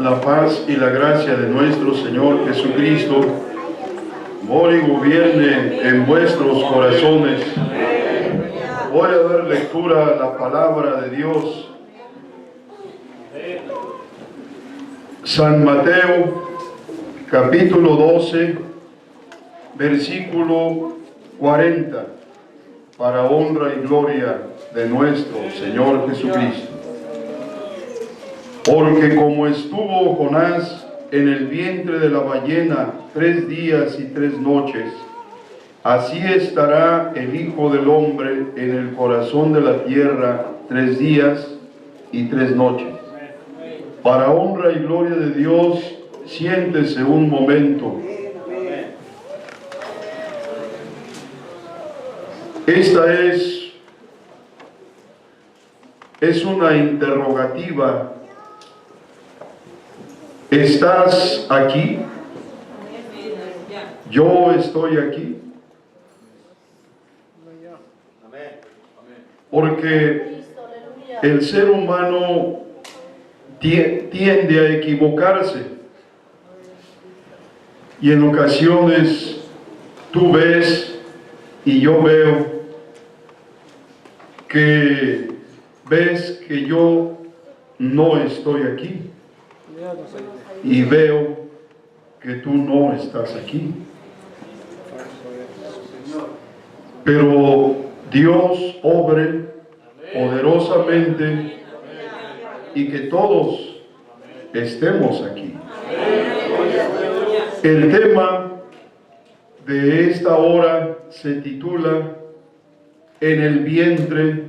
la paz y la gracia de nuestro Señor Jesucristo more y gobierne en vuestros corazones. Voy a dar lectura a la palabra de Dios. San Mateo, capítulo 12, versículo 40, para honra y gloria de nuestro Señor Jesucristo. Porque como estuvo Jonás en el vientre de la ballena 3 días y 3 noches, así estará el Hijo del Hombre en el corazón de la tierra 3 días y 3 noches. Para honra y gloria de Dios, siéntese un momento. Esta es una interrogativa. ¿Estás aquí? ¿Yo estoy aquí? Porque el ser humano tiende a equivocarse. Y en ocasiones tú ves y yo veo que yo no estoy aquí. Y veo que tú no estás aquí. Pero Dios obre poderosamente y que todos estemos aquí. El tema de esta hora se titula En el vientre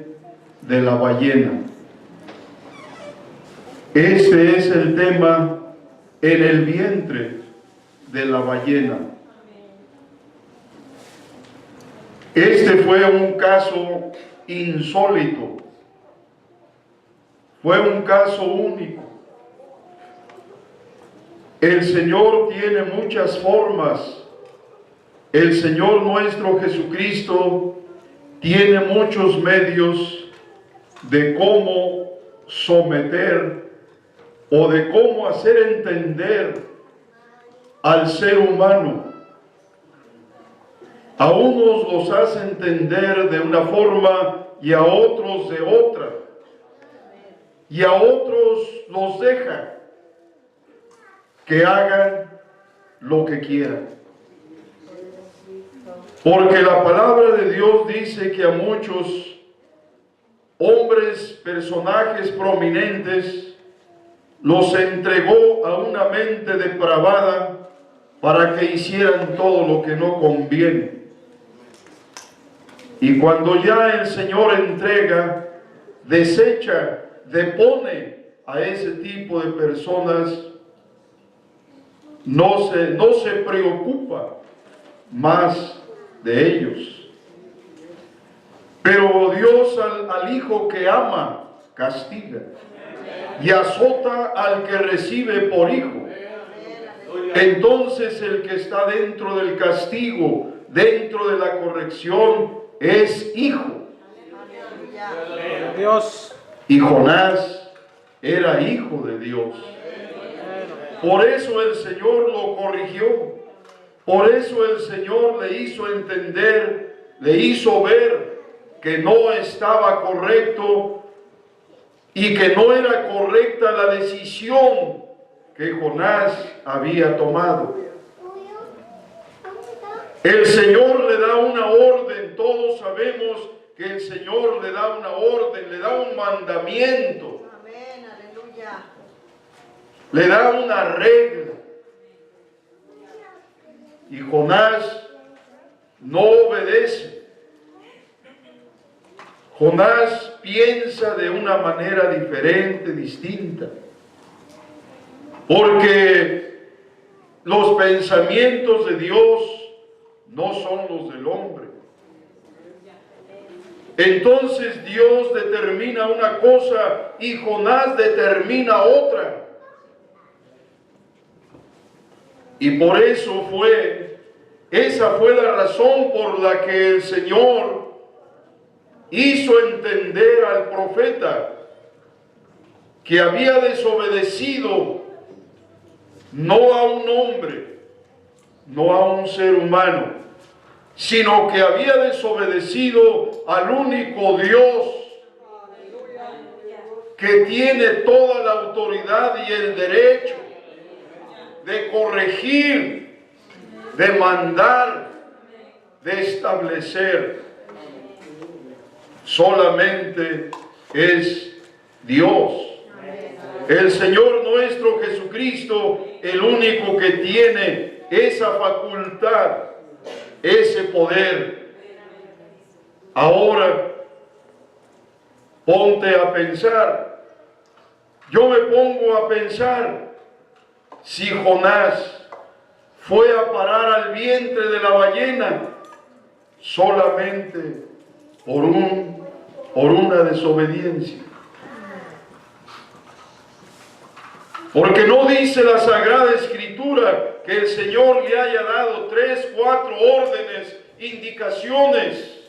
de la ballena. Este es el tema, en el vientre de la ballena. Este fue un caso insólito, fue un caso único. El Señor tiene muchas formas. El Señor nuestro Jesucristo tiene muchos medios de cómo someter o de cómo hacer entender al ser humano. A unos los hace entender de una forma y a otros de otra. Y a otros los deja que hagan lo que quieran. Porque la palabra de Dios dice que a muchos hombres, personajes prominentes, los entregó a una mente depravada para que hicieran todo lo que no conviene. Y cuando ya el Señor entrega, desecha, depone a ese tipo de personas, no se preocupa más de ellos. Pero Dios al hijo que ama, castiga. Y azota al que recibe por hijo. Entonces el que está dentro del castigo, dentro de la corrección, es hijo. Dios. Y Jonás era hijo de Dios. Por eso el Señor lo corrigió. Por eso el Señor le hizo entender, le hizo ver que no estaba correcto y que no era correcta la decisión que Jonás había tomado. El Señor le da una orden, todos sabemos que el Señor le da una orden, le da un mandamiento. Amén, aleluya. Le da una regla. Y Jonás no obedece. Jonás piensa de una manera diferente, distinta. Porque los pensamientos de Dios no son los del hombre. Entonces Dios determina una cosa y Jonás determina otra. Y por eso esa fue la razón por la que el Señor hizo entender al profeta que había desobedecido no a un hombre, no a un ser humano, sino que había desobedecido al único Dios que tiene toda la autoridad y el derecho de corregir, de mandar, de establecer. Solamente es Dios, el Señor nuestro Jesucristo, el único que tiene esa facultad, ese poder. Ahora, ponte a pensar. Yo me pongo a pensar, si Jonás fue a parar al vientre de la ballena solamente por una desobediencia. Porque no dice la Sagrada Escritura que el Señor le haya dado 3, 4 órdenes, indicaciones.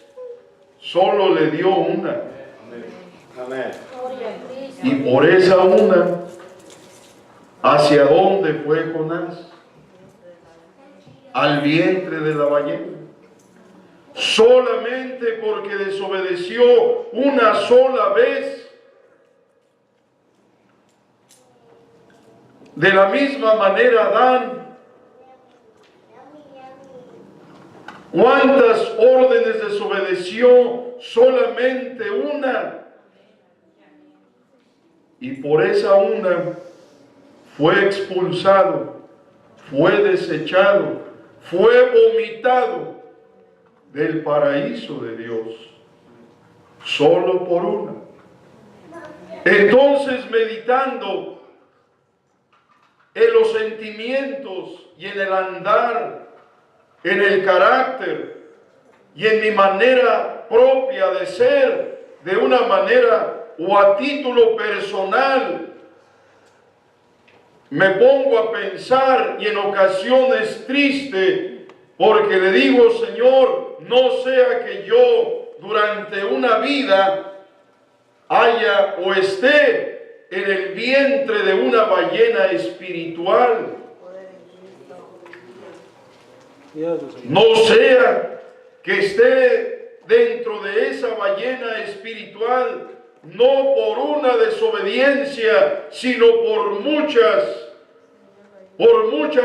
Solo le dio una. Amén. Y por esa una, ¿hacia dónde fue Jonás? Al vientre de la ballena. Solamente porque desobedeció una sola vez. De la misma manera Adán. ¿Cuántas órdenes desobedeció? Solamente una. Y por esa una fue expulsado, fue desechado, fue vomitado del paraíso de Dios. Solo por una. Entonces, meditando en los sentimientos y en el andar, en el carácter y en mi manera propia de ser, de una manera o a título personal, me pongo a pensar y en ocasiones triste, porque le digo, Señor, no sea que yo durante una vida haya o esté en el vientre de una ballena espiritual. No sea que esté dentro de esa ballena espiritual, no por una desobediencia, sino por muchas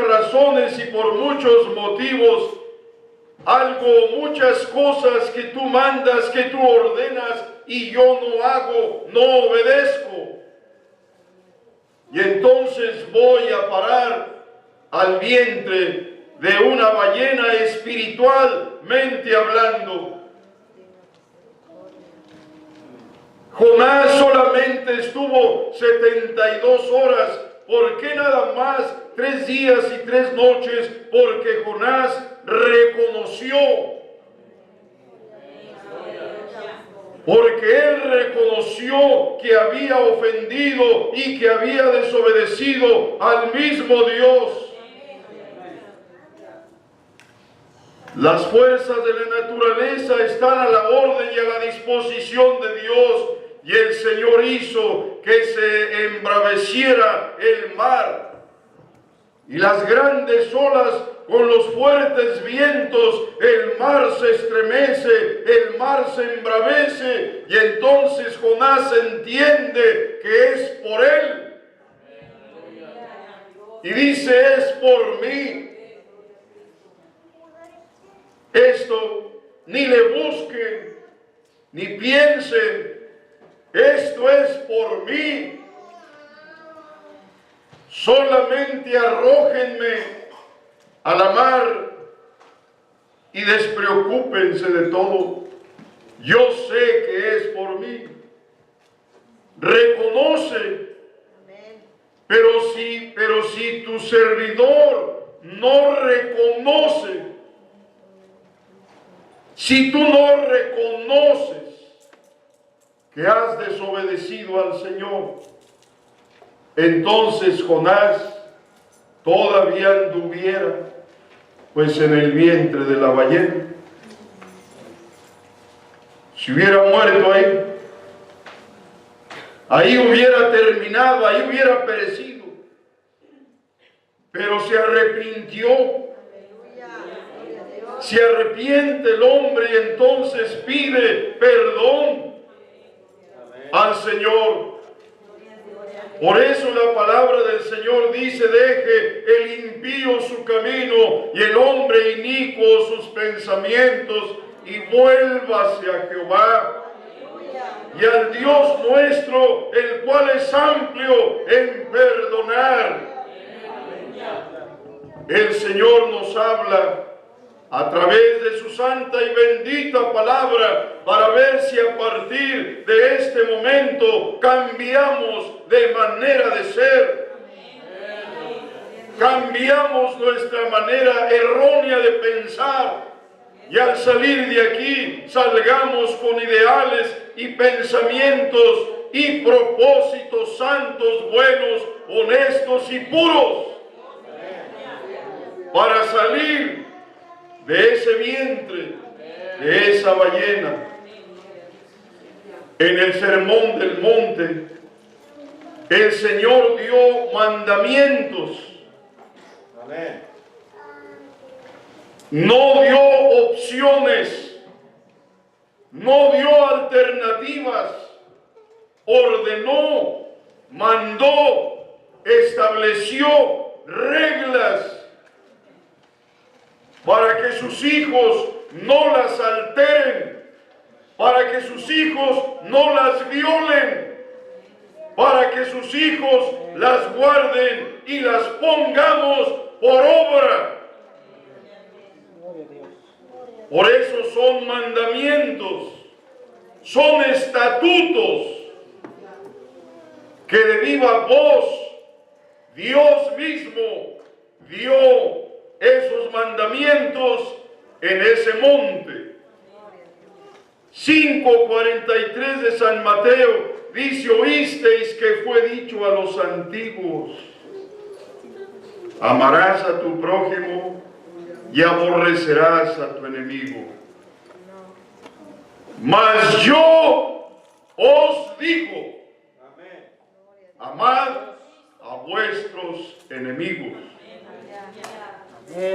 razones y por muchos motivos. Muchas cosas que tú mandas, que tú ordenas, y yo no hago, no obedezco. Y entonces voy a parar al vientre de una ballena espiritualmente hablando. Jonás solamente estuvo 72 horas. ¿Por qué nada más 3 días y 3 noches? Porque Jonás reconoció. Porque él reconoció que había ofendido y que había desobedecido al mismo Dios. Las fuerzas de la naturaleza están a la orden y a la disposición de Dios, y el Señor hizo que se embraveciera el mar, y las grandes olas con los fuertes vientos, el mar se estremece, el mar se embravece, y entonces Jonás entiende que es por él. Y dice, es por mí. Esto ni le busquen, ni piensen, esto es por mí. Solamente arrójenme a la mar y despreocúpense de todo. Yo sé que es por mí. Reconoce. Pero si tu servidor no reconoce, si tú no reconoces que has desobedecido al Señor, entonces Jonás todavía anduviera pues en el vientre de la ballena. Si hubiera muerto ahí hubiera terminado, ahí hubiera perecido. pero se arrepintió. Se arrepiente el hombre y entonces pide perdón al Señor. Por eso la palabra del Señor dice: deje el impío su camino y el hombre inicuo sus pensamientos, y vuélvase a Jehová y al Dios nuestro, el cual es amplio en perdonar. El Señor nos habla a través de su santa y bendita palabra para ver si a partir de este momento cambiamos de manera de ser. Cambiamos nuestra manera errónea de pensar. Y al salir de aquí, salgamos con ideales y pensamientos y propósitos santos, buenos, honestos y puros. Para salir de ese vientre, de esa ballena. En el Sermón del Monte, el Señor dio mandamientos. Amén. No dio opciones, no dio alternativas, ordenó, mandó, estableció reglas para que sus hijos no las alteren, para que sus hijos no las violen, para que sus hijos las guarden y las pongamos por obra. Por eso son mandamientos, son estatutos que de viva voz Dios mismo dio esos mandamientos en ese monte. 5:43 de San Mateo dice: oísteis que fue dicho a los antiguos, amarás a tu prójimo y aborrecerás a tu enemigo. Mas yo os digo, amad a vuestros enemigos.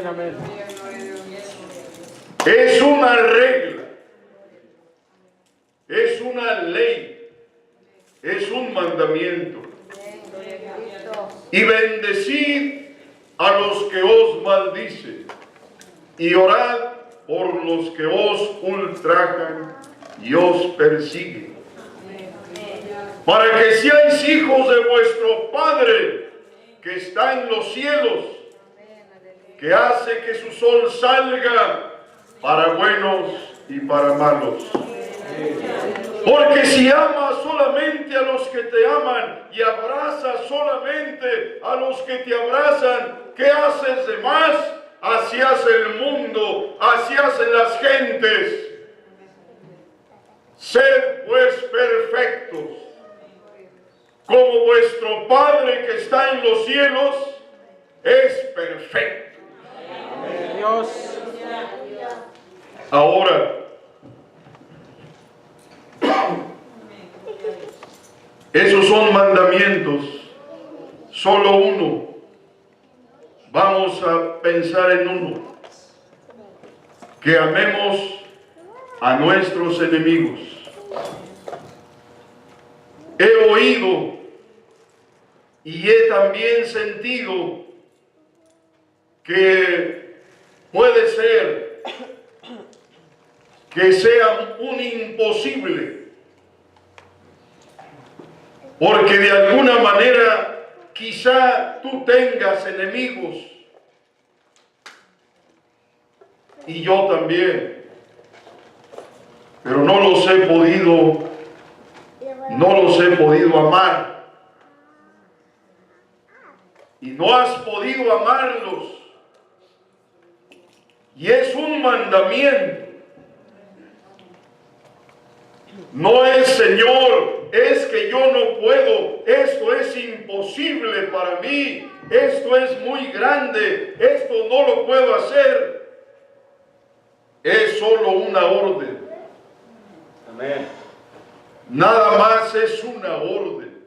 Amén. Es una regla, es una ley, es un mandamiento. Y bendecid a los que os maldicen, y orad por los que os ultrajan y os persiguen, para que seáis hijos de vuestro Padre que está en los cielos, que hace que su sol salga para buenos y para malos. Porque si amas solamente a los que te aman y abrazas solamente a los que te abrazan, ¿qué haces de más? Así hace el mundo, así hacen las gentes. Sed pues perfectos, como vuestro Padre que está en los cielos es perfecto. Dios. Ahora, esos son mandamientos, solo uno. Vamos a pensar en uno: que amemos a nuestros enemigos. He oído y he también sentido que puede ser que sea un imposible, porque de alguna manera quizá tú tengas enemigos y yo también, pero no los he podido amar. Y no has podido amarlos. Y es un mandamiento. No es, Señor, es que yo no puedo, esto es imposible para mí, esto es muy grande, esto no lo puedo hacer. Es solo una orden. Amén. Nada más es una orden.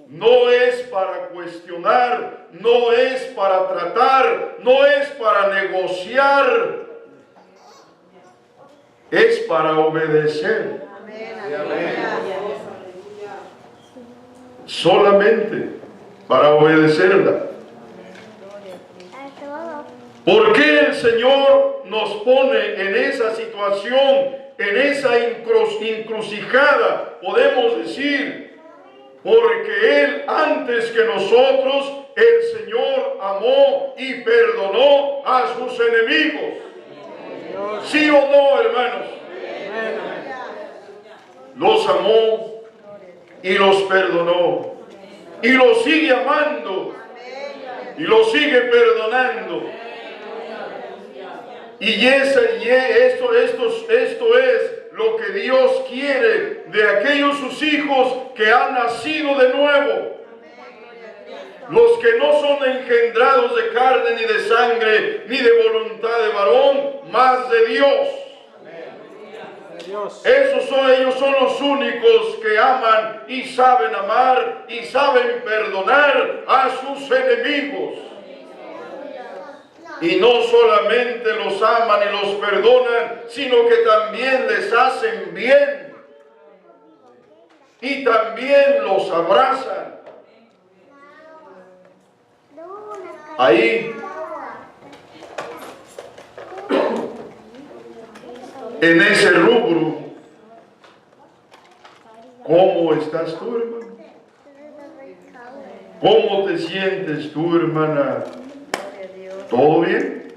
No es para cuestionar, no es para tratar, no es para negociar, es para obedecer. Solamente para obedecerla. ¿Por qué el Señor nos pone en esa situación, en esa encrucijada? Podemos decir, porque Él antes que nosotros, el Señor amó y perdonó a sus enemigos. ¿Sí o no, hermanos? Los amó y los perdonó. Y los sigue amando y los sigue perdonando. Y esto es lo que Dios quiere de aquellos sus hijos que han nacido de nuevo. Los que no son engendrados de carne ni de sangre, ni de voluntad de varón, mas de Dios. Ellos son los únicos que aman y saben amar y saben perdonar a sus enemigos. Y no solamente los aman y los perdonan, sino que también les hacen bien. Y también los abrazan. Ahí, en ese rubro, ¿cómo estás tú, hermano? ¿Cómo te sientes tú, hermana? ¿Todo bien?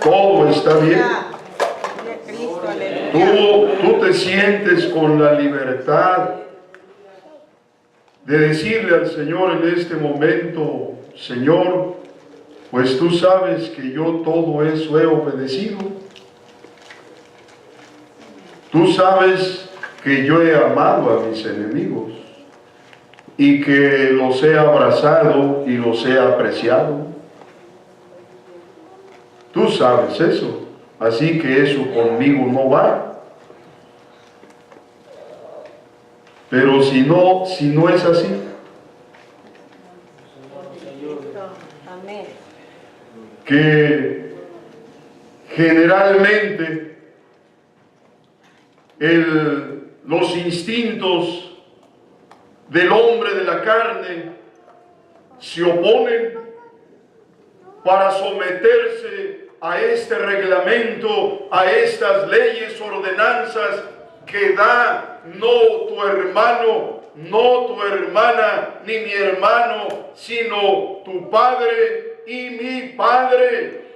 ¿Todo está bien? ¿Tú te sientes con la libertad de decirle al Señor en este momento, Señor, pues tú sabes que yo todo eso he obedecido? Tú sabes que yo he amado a mis enemigos y que los he abrazado y los he apreciado. Tú sabes eso, así que eso conmigo no va. Pero si no es así, que generalmente los instintos del hombre de la carne se oponen para someterse a este reglamento, a estas leyes, ordenanzas que da no tu hermano, no tu hermana, ni mi hermano, sino tu Padre y mi Padre.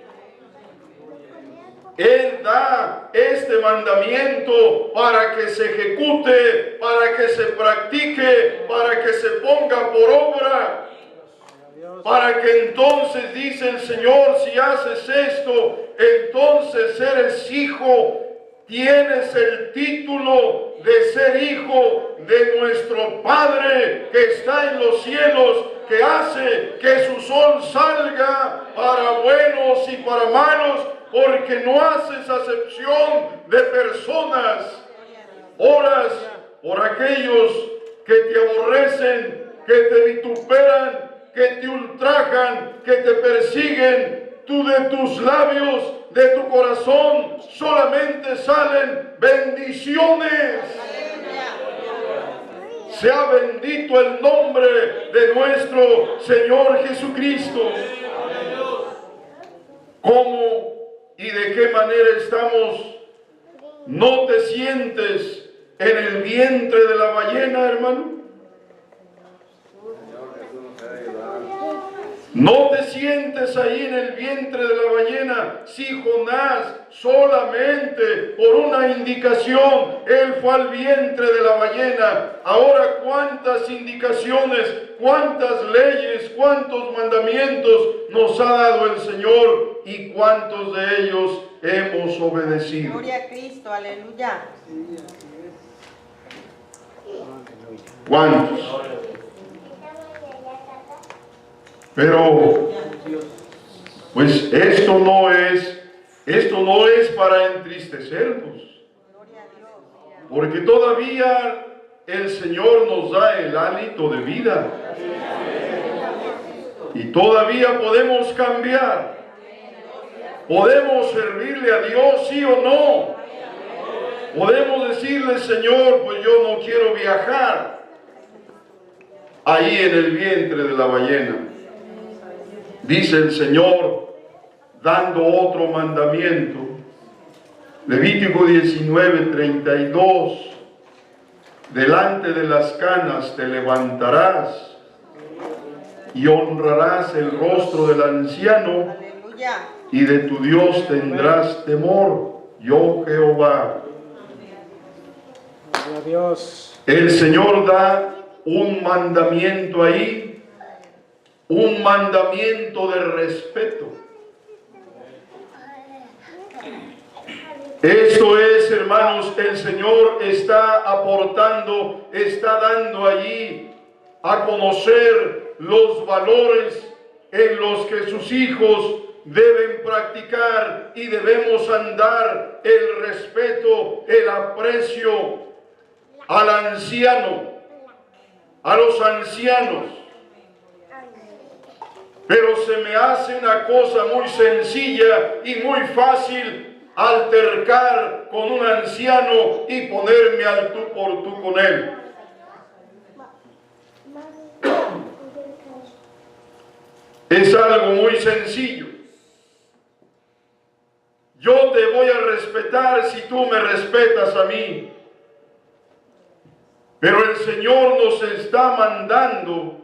Él da este mandamiento para que se ejecute, para que se practique, para que se ponga por obra. Para que entonces, dice el Señor, si haces esto, entonces eres hijo, tienes el título de ser hijo de nuestro Padre que está en los cielos, que hace que su sol salga para buenos y para malos, porque no haces acepción de personas. Oras por aquellos que te aborrecen, que te vituperan, que te ultrajan, que te persiguen. Tú de tus labios, de tu corazón, solamente salen bendiciones. Sea bendito el nombre de nuestro Señor Jesucristo. ¿Cómo y de qué manera estamos? ¿No te sientes en el vientre de la ballena, hermano? ¿No te sientes ahí en el vientre de la ballena? Si Jonás solamente por una indicación, él fue al vientre de la ballena. Ahora, ¿cuántas indicaciones, cuántas leyes, cuántos mandamientos nos ha dado el Señor y cuántos de ellos hemos obedecido? Gloria a Cristo, aleluya. ¿Cuántos? Pero, pues esto no es para entristecernos, porque todavía el Señor nos da el hálito de vida. Y todavía podemos cambiar. Podemos servirle a Dios, sí o no. Podemos decirle, Señor, pues yo no quiero viajar. Ahí en el vientre de la ballena. Dice el Señor, dando otro mandamiento. Levítico 19:32. Delante de las canas te levantarás y honrarás el rostro del anciano. Aleluya. Y de tu Dios tendrás temor, yo Jehová. Gloria a Dios. El Señor da un mandamiento ahí, un mandamiento de respeto. Esto es, hermanos, el Señor está aportando, está dando allí a conocer los valores en los que sus hijos deben practicar y debemos andar: el respeto, el aprecio al anciano, a los ancianos. Pero se me hace una cosa muy sencilla y muy fácil altercar con un anciano y ponerme al tú por tú con él. Es algo muy sencillo. Yo te voy a respetar si tú me respetas a mí. Pero el Señor nos está mandando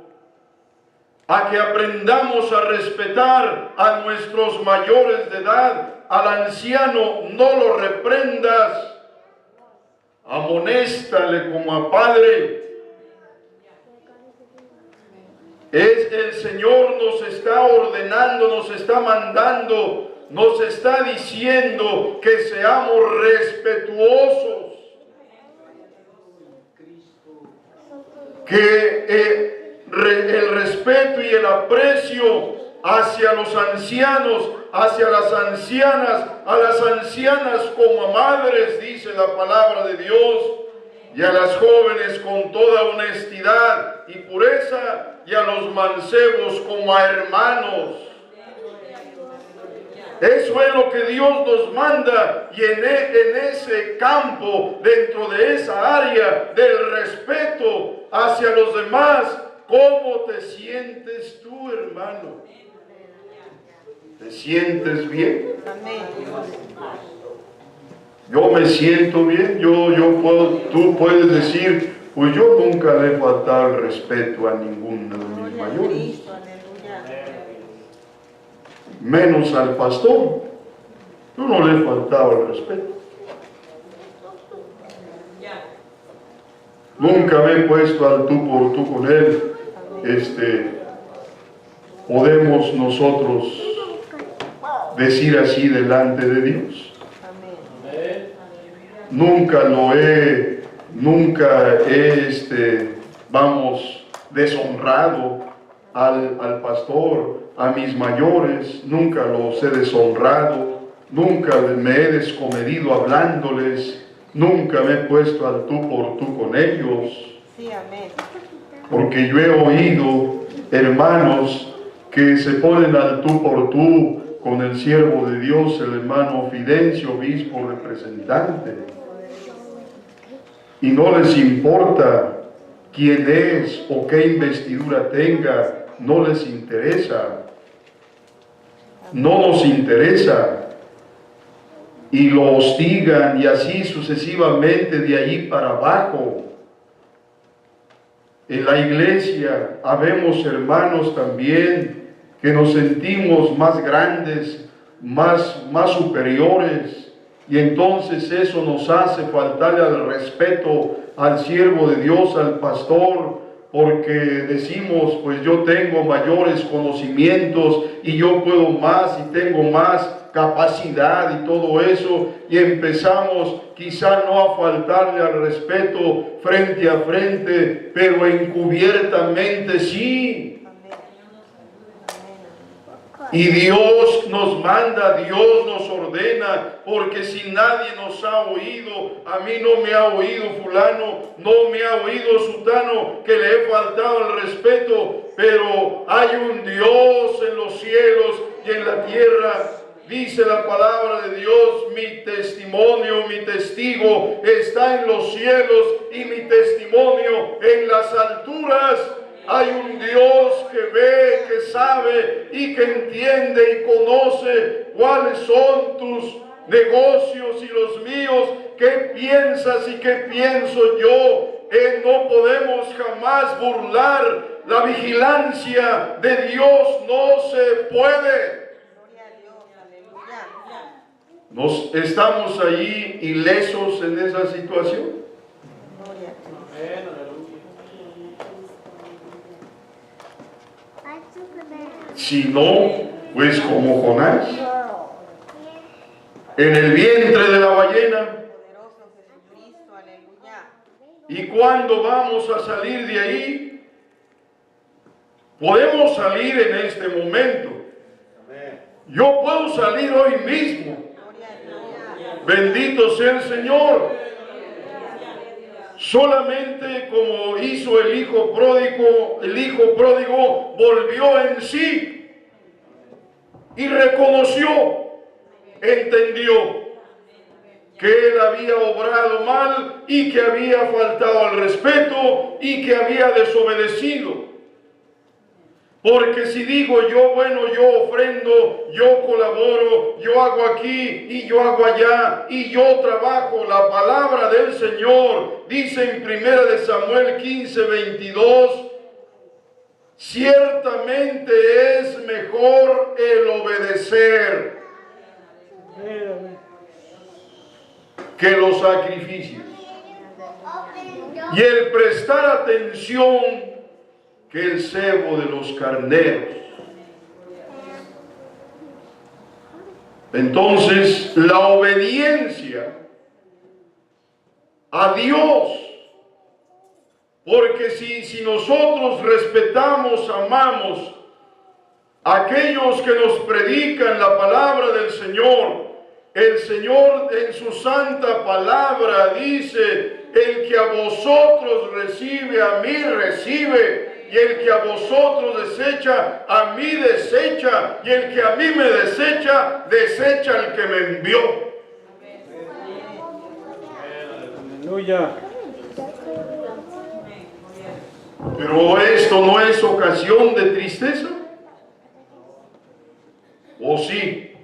a que aprendamos a respetar a nuestros mayores de edad. Al anciano no lo reprendas, amonéstale como a padre. El Señor nos está ordenando, nos está mandando, nos está diciendo que seamos respetuosos. Que el respeto y el aprecio hacia los ancianos, hacia las ancianas, a las ancianas como a madres, dice la palabra de Dios, y a las jóvenes con toda honestidad y pureza, y a los mancebos como a hermanos. Eso es lo que Dios nos manda, y en ese campo, dentro de esa área del respeto hacia los demás, ¿cómo te sientes tú, hermano? ¿Te sientes bien? Yo me siento bien. Tú puedes decir, pues yo nunca le he faltado el respeto a ninguno de mis mayores. Menos al pastor. Yo no le he faltado el respeto. Nunca me he puesto al tú por tú con él. Podemos nosotros decir así delante de Dios. Nunca he deshonrado al pastor, a mis mayores, nunca los he deshonrado, nunca me he descomedido hablándoles, nunca me he puesto al tú por tú con ellos. Sí, amén. Porque yo he oído hermanos que se ponen al tú por tú con el siervo de Dios, el hermano Fidencio, obispo representante, y no les importa quién es o qué investidura tenga, no les interesa, no nos interesa, y lo hostigan, y así sucesivamente de allí para abajo. En la iglesia habemos hermanos también que nos sentimos más grandes, más superiores, y entonces eso nos hace faltarle al respeto al siervo de Dios, al pastor, porque decimos, pues yo tengo mayores conocimientos y yo puedo más y tengo más capacidad y todo eso, y empezamos quizá no a faltarle al respeto frente a frente, pero encubiertamente sí. Y Dios nos manda, Dios nos ordena, porque si nadie nos ha oído, a mí no me ha oído fulano, no me ha oído sutano, que le he faltado el respeto, pero hay un Dios en los cielos y en la tierra. Dice la palabra de Dios, mi testimonio, mi testigo está en los cielos y mi testimonio en las alturas. Hay un Dios que ve, que sabe y que entiende y conoce cuáles son tus negocios y los míos, qué piensas y qué pienso yo. No podemos jamás burlar la vigilancia de Dios, no se puede. Nos estamos ahí ilesos en esa situación. Si no, pues como Jonás, en el vientre de la ballena. ¿Y cuándo vamos a salir de ahí? Podemos salir en este momento. Yo puedo salir hoy mismo. Bendito sea el Señor. Solamente como hizo el hijo pródigo volvió en sí y reconoció, entendió que él había obrado mal y que había faltado al respeto y que había desobedecido. Porque si digo yo, bueno, yo ofrendo, yo colaboro, yo hago aquí y yo hago allá y yo trabajo, la palabra del Señor dice en 1 Samuel 15:22, ciertamente es mejor el obedecer que los sacrificios y el prestar atención que el cebo de los carneros. Entonces, la obediencia a Dios, porque si nosotros respetamos, amamos a aquellos que nos predican la palabra del Señor, el Señor en su santa palabra dice, el que a vosotros recibe, a mí recibe. Y el que a vosotros desecha, a mí desecha. Y el que a mí me desecha, desecha al que me envió. Aleluya. Pero esto no es ocasión de tristeza. ¿O sí?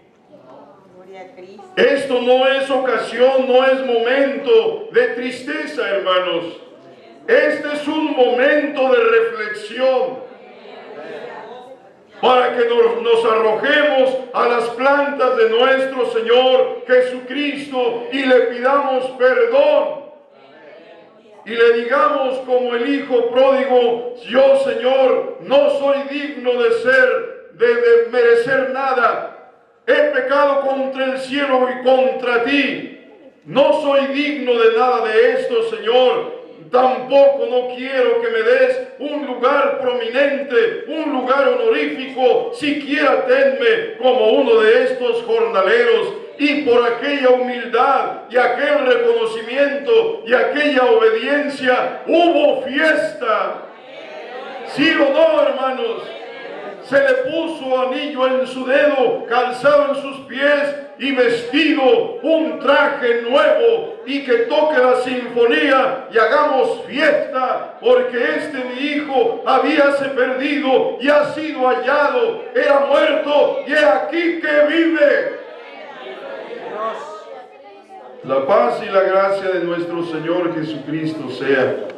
Esto no es ocasión, no es momento de tristeza, hermanos. Este es un momento de reflexión para que nos arrojemos a las plantas de nuestro Señor Jesucristo y le pidamos perdón y le digamos como el hijo pródigo, yo, Señor, no soy digno de merecer nada, he pecado contra el cielo y contra ti, no soy digno de nada de esto, Señor. Tampoco no quiero que me des un lugar prominente, un lugar honorífico, siquiera tenme como uno de estos jornaleros. Y por aquella humildad y aquel reconocimiento y aquella obediencia hubo fiesta. ¿Sí o no, hermanos? Se le puso anillo en su dedo, calzado en sus pies y vestido un traje nuevo, y que toque la sinfonía y hagamos fiesta, porque mi hijo habíase perdido y ha sido hallado, era muerto y he aquí que vive. La paz y la gracia de nuestro Señor Jesucristo sea